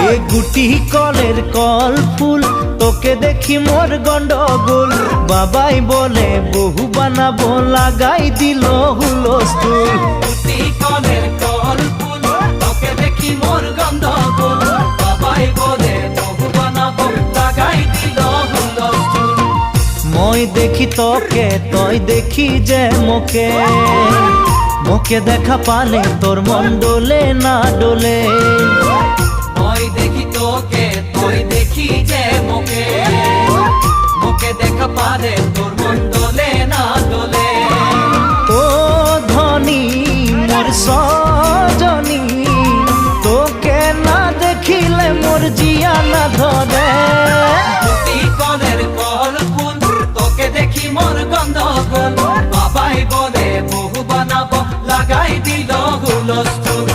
এ গুটি কলের কল ফুল তোকে দেখি মোর গন্ডগোল বাবাই বলে বহু বানাবো লাগাই দিল হুলস্থুল গুটি কলের কল ফুল তোকে দেখি মোর গন্ডগোল বাবাই বলে বহু বানাবো লাগাই দিল হুলস্থুল মই দেখি তোকে তই দেখি যে মোকে মোকে দেখা পালে তোর মন ডোলে না ডোলে মই দেখি তোকে তুই দেখি যে মোকে মোকে দেখা পারে তোর মন দোলে না দোলে ও ধনী মোর সজনী তোকে না দেখিলে মোর জিয়া না ধরে গুটি কলের কল ফুল তোকে দেখি মোর গন্ধগোল বাবাই বলে বহু বানাবো লাগাই দিল হুলস্থুল